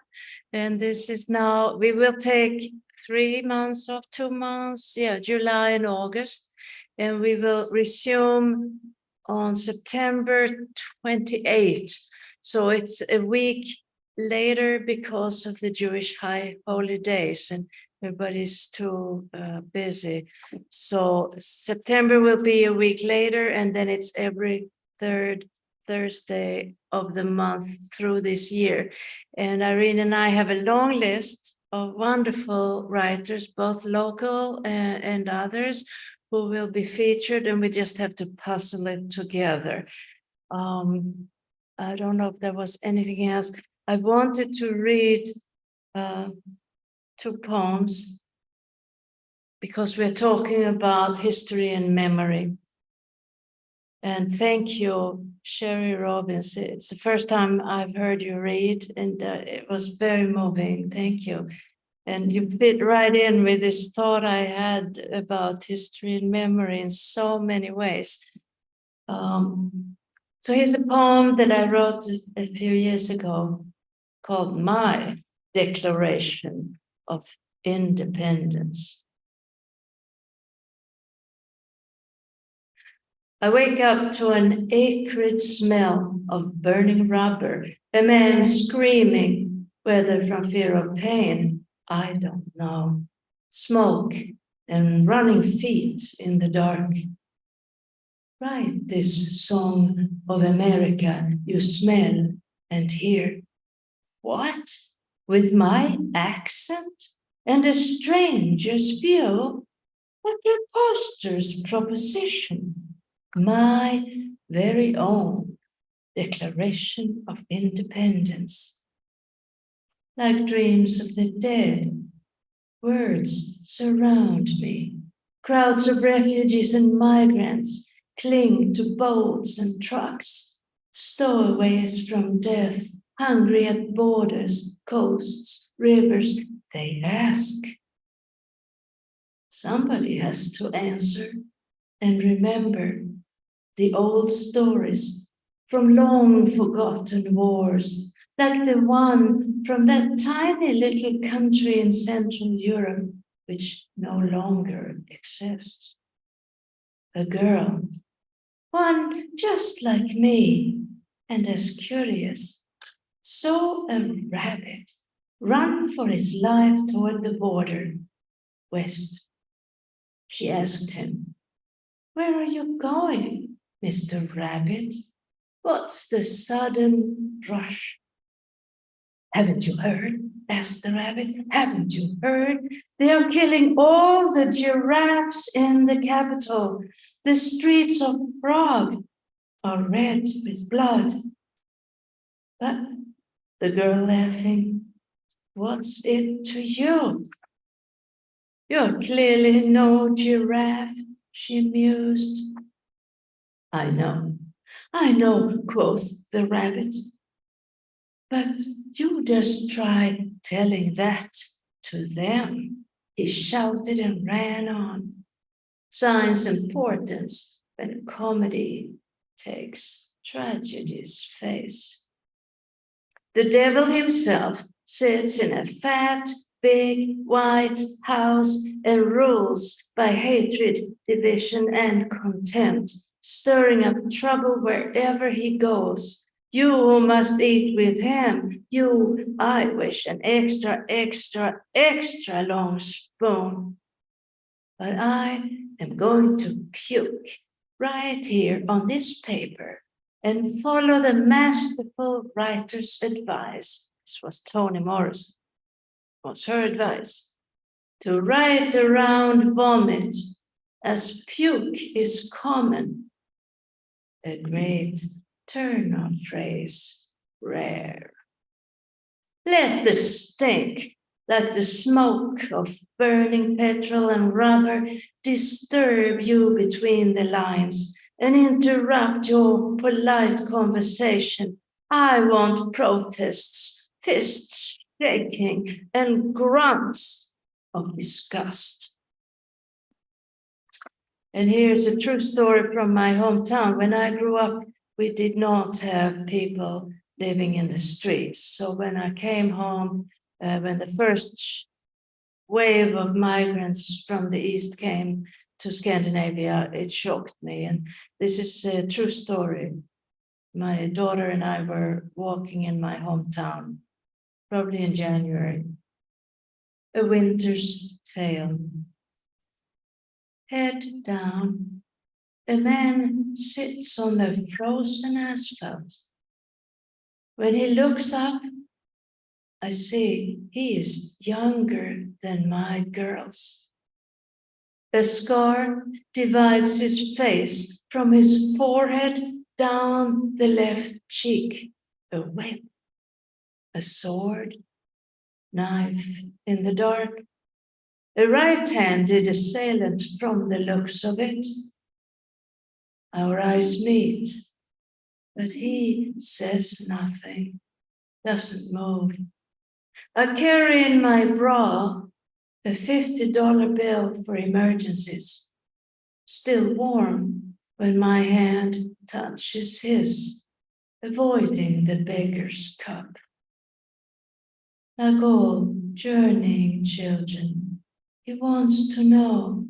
And this is now, we will take 3 months off, 2 months, yeah, July and August. And we will resume on September 28th. So it's a week later because of the Jewish high holy days and everybody's too busy. So September will be a week later and then it's every third Thursday of the month through this year. And Irene and I have a long list of wonderful writers, both local and others, who will be featured, and we just have to puzzle it together. I don't know if there was anything else. I wanted to read 2 poems because we're talking about history and memory. And thank you, Sherry Robbins. It's the first time I've heard you read, and it was very moving. Thank you. And you fit right in with this thought I had about history and memory in so many ways. So here's a poem that I wrote a few years ago called My Declaration of Independence. I wake up to an acrid smell of burning rubber, a man screaming, whether from fear or pain, I don't know. Smoke and running feet in the dark. Write this song of America you smell and hear. What? With my accent and a stranger's view? What preposterous proposition! My very own Declaration of Independence. Like dreams of the dead, words surround me. Crowds of refugees and migrants cling to boats and trucks. Stowaways from death, hungry at borders, coasts, rivers, they ask. Somebody has to answer and remember the old stories from long forgotten wars, like the one from that tiny little country in Central Europe, which no longer exists. A girl, one just like me, and as curious, saw a rabbit run for his life toward the border, west. She asked him, "Where are you going, Mr. Rabbit? What's the sudden rush?" "Haven't you heard?" asked the rabbit. "Haven't you heard? They are killing all the giraffes in the capital. The streets of Prague are red with blood." But the girl laughing, "What's it to you? You're clearly no giraffe," she mused. I know, quoth the rabbit. "But you just try telling that to them," he shouted and ran on. Science importance when comedy takes tragedy's face. The devil himself sits in a fat, big, white house and rules by hatred, division, and contempt, stirring up trouble wherever he goes. You who must eat with him, you, I wish an extra, extra, extra long spoon. But I am going to puke right here on this paper and follow the masterful writer's advice. This was Toni Morrison, was her advice, to write around vomit as puke is common. A great turn of phrase, rare. Let the stink, like the smoke of burning petrol and rubber, disturb you between the lines and interrupt your polite conversation. I want protests, fists shaking, and grunts of disgust. And here's a true story from my hometown. When I grew up, we did not have people living in the streets. So when I came home, when the first wave of migrants from the east came to Scandinavia, it shocked me. And this is a true story. My daughter and I were walking in my hometown, probably in January. A winter's tale. Head down, a man sits on the frozen asphalt. When he looks up, I see he is younger than my girls. A scar divides his face from his forehead down the left cheek. A whip, a sword, knife in the dark. A right-handed assailant from the looks of it. Our eyes meet, but he says nothing, doesn't move. I carry in my bra a $50 bill for emergencies, still warm when my hand touches his, avoiding the beggar's cup. Like all journeying children, he wants to know,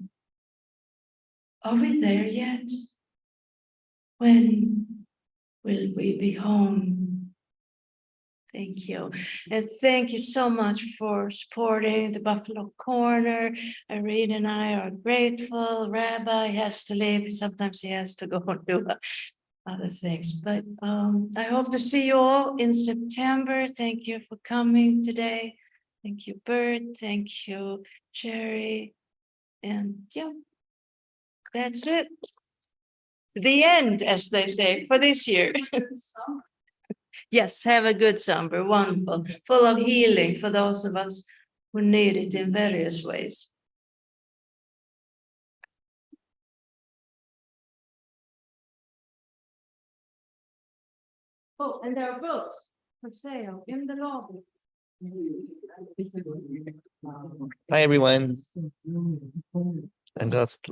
are we there yet? When will we be home? Thank you. And thank you so much for supporting the Buffalo Corner. Irene and I are grateful. Rabbi has to leave. Sometimes he has to go and do other things. But I hope to see you all in September. Thank you for coming today. Thank you, Bert. Thank you, Sherry. And yeah, that's it. The end, as they say, for this year. Yes, have a good summer, wonderful, full of healing for those of us who need it in various ways. Oh, and there are books for sale in the lobby. Hi, everyone. And just